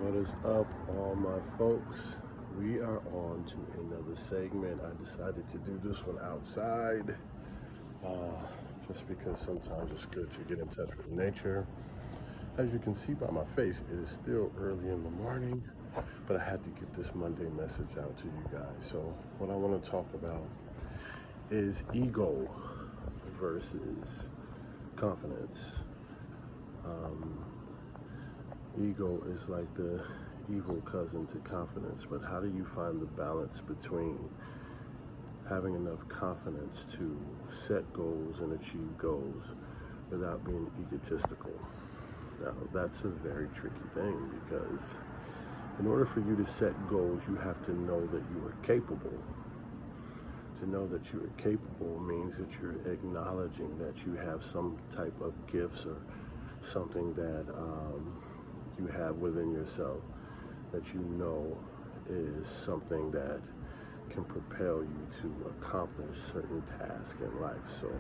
What is up, all my folks? We are on to another segment. I decided to do this one outside just because sometimes it's good to get in touch with nature. As you can see by my face, it is still early in the morning, but I had to get this Monday message out to you guys. So, what I want to talk about is ego versus confidence. Ego is like the evil cousin to confidence, but how do you find the balance between having enough confidence to set goals and achieve goals without being egotistical? Now, that's a very tricky thing because in order for you to set goals, you have to know that you are capable. To know that you are capable means that you're acknowledging that you have some type of gifts or something that you have within yourself that you know is something that can propel you to accomplish certain tasks in life. So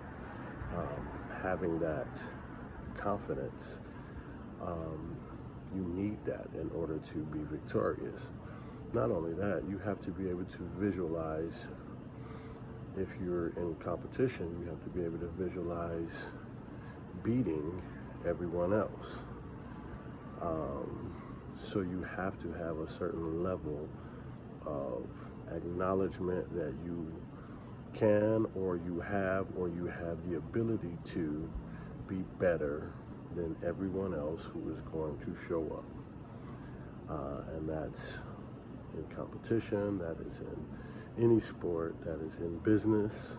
having that confidence, you need that in order to be victorious. Not only that, you have to be able to visualize. If you're in competition, you have to be able to visualize beating everyone else. So you have to have a certain level of acknowledgement that you can or you have the ability to be better than everyone else who is going to show up. And that's in competition, that is in any sport, that is in business,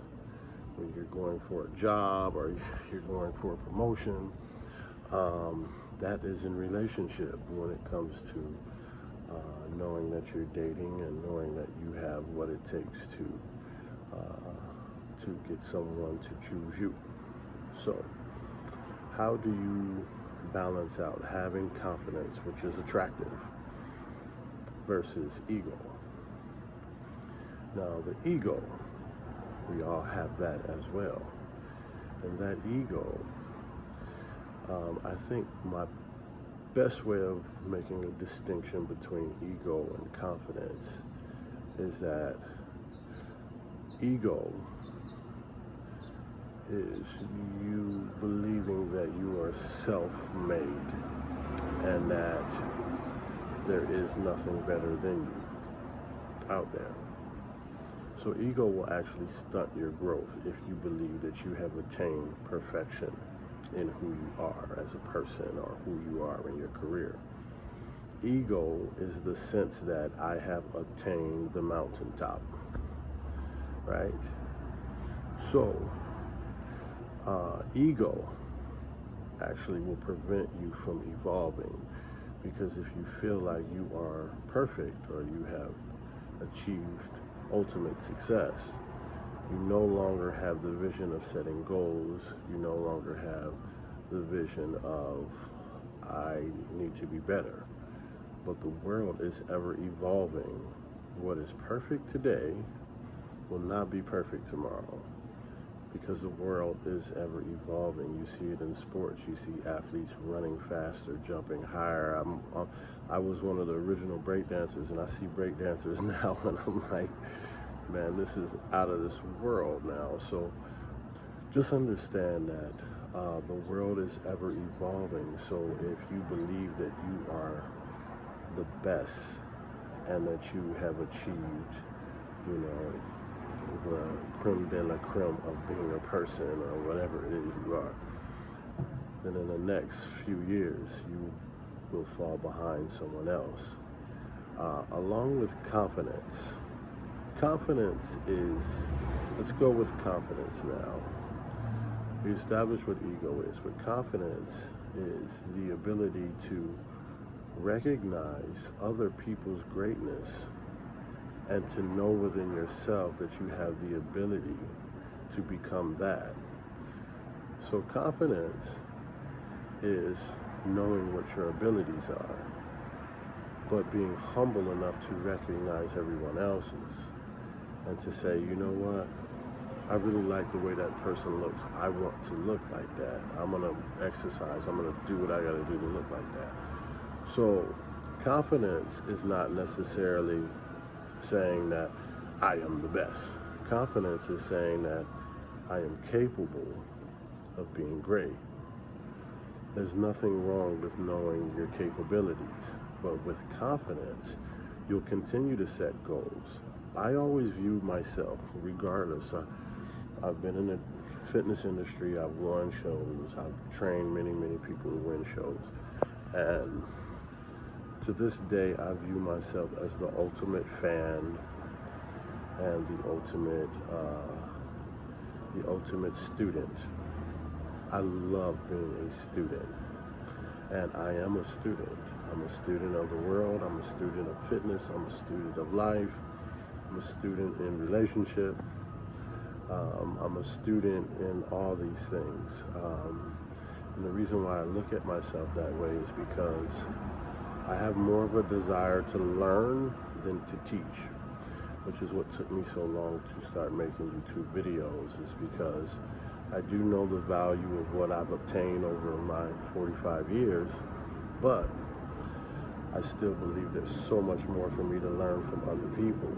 when you're going for a job or you're going for a promotion. That is in relationship when it comes to knowing that you're dating and knowing that you have what it takes to get someone to choose you. So, how do you balance out having confidence, which is attractive, versus ego? Now, the ego, we all have that as well. And that ego, I think my best way of making a distinction between ego and confidence is that ego is you believing that you are self-made and that there is nothing better than you out there. So ego will actually stunt your growth if you believe that you have attained perfection in who you are as a person or who you are in your career. Ego is the sense that I have attained the mountaintop, right? So, ego actually will prevent you from evolving because if you feel like you are perfect or you have achieved ultimate success, you no longer have the vision of setting goals. You no longer have the vision of, I need to be better. But the world is ever evolving. What is perfect today will not be perfect tomorrow because the world is ever evolving. You see it in sports. You see athletes running faster, jumping higher. I was one of the original breakdancers, and I see breakdancers now, and I'm like, man, this is out of this world now. So just understand that the world is ever evolving. So if you believe that you are the best and that you have achieved, the creme de la creme of being a person or whatever it is you are, then in the next few years you will fall behind someone else. Along with confidence. Confidence is, let's go with confidence now. We established what ego is, but confidence is the ability to recognize other people's greatness and to know within yourself that you have the ability to become that. So confidence is knowing what your abilities are, but being humble enough to recognize everyone else's. And to say, you know what, I really like the way that person looks. I want to look like that. I'm going to exercise. I'm going to do what I got to do to look like that. So Confidence is not necessarily saying that I am the best. Confidence is saying that I am capable of being great. There's nothing wrong with knowing your capabilities, but with confidence, you'll continue to set goals. I always view myself, regardless. I've been in the fitness industry, I've won shows, I've trained many, many people to win shows. And to this day, I view myself as the ultimate fan and the ultimate student. I love being a student, and I am a student. I'm a student of the world, I'm a student of fitness, I'm a student of life, I'm a student in relationship, I'm a student in all these things. And the reason why I look at myself that way is because I have more of a desire to learn than to teach, which is what took me so long to start making YouTube videos, is because I do know the value of what I've obtained over my 45 years, but I still believe there's so much more for me to learn from other people.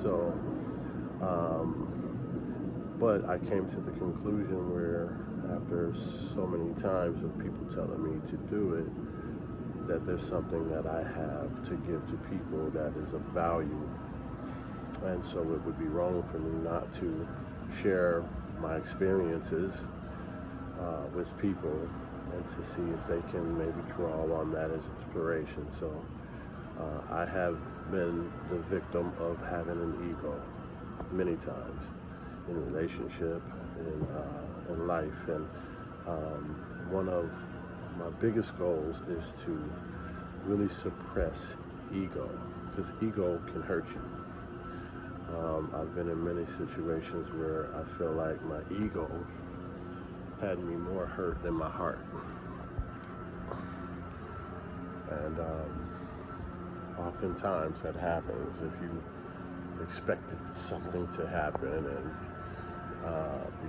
So, but I came to the conclusion where, after so many times of people telling me to do it, that there's something that I have to give to people that is of value. And so it would be wrong for me not to share my experiences with people and to see if they can maybe draw on that as inspiration. So I have been the victim of having an ego many times in relationship, in life, and one of my biggest goals is to really suppress ego, because ego can hurt you. I've been in many situations where I feel like my ego had me more hurt than my heart. And oftentimes that happens if you expected something to happen, and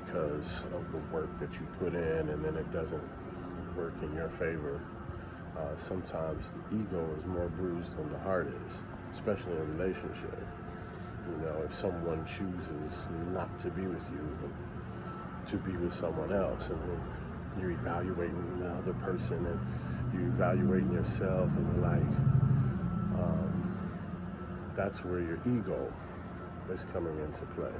because of the work that you put in, and then it doesn't work in your favor. Sometimes the ego is more bruised than the heart is, especially in a relationship. You know, if someone chooses not to be with you, to be with someone else, and then you're evaluating the other person, and you're evaluating yourself, and you're like, that's where your ego is coming into play.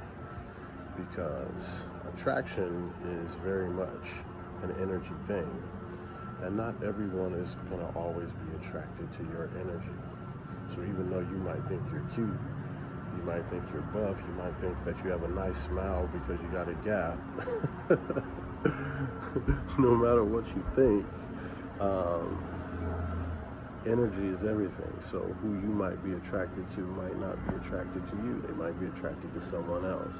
Because attraction is very much an energy thing, and not everyone is going to always be attracted to your energy. So even though you might think you're cute, you might think you're buff, you might think that you have a nice smile because you got a gap, no matter what you think, energy is everything. So who you might be attracted to might not be attracted to you. They might be attracted to someone else.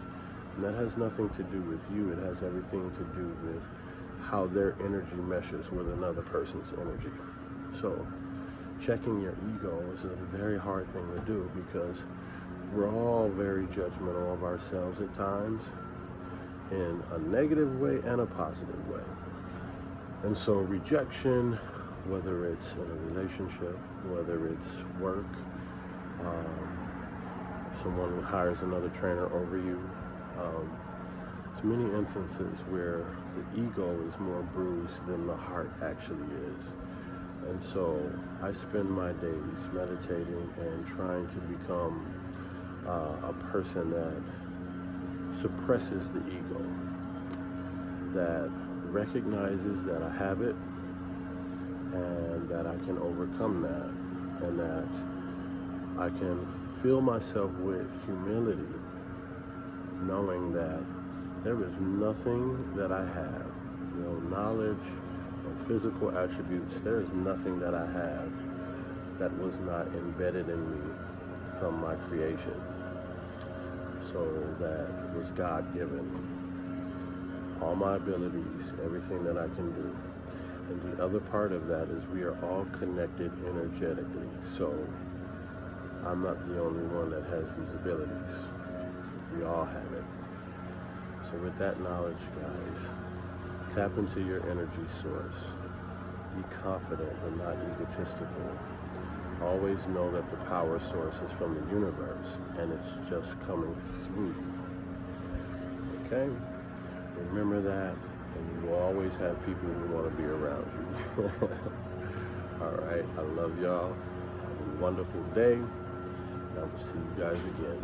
And that has nothing to do with you. It has everything to do with how their energy meshes with another person's energy. So checking your ego is a very hard thing to do, because we're all very judgmental of ourselves at times, in a negative way and a positive way. And so rejection, whether it's in a relationship, whether it's work, if someone hires another trainer over you, there's many instances where the ego is more bruised than the heart actually is. And so I spend my days meditating and trying to become a person that suppresses the ego, that recognizes that I have it, and that I can overcome that, and that I can fill myself with humility, knowing that there is nothing that I have, no knowledge, no physical attributes, there is nothing that I have that was not embedded in me from my creation. So that it was God-given. All my abilities, everything that I can do. And the other part of that is we are all connected energetically. So I'm not the only one that has these abilities. We all have it. So with that knowledge, guys, tap into your energy source. Be confident but not egotistical. Always know that the power source is from the universe and it's just coming through you. Okay? Remember that, and you will always have people who want to be around you. All right, I love y'all. Have a wonderful day. I will see you guys again.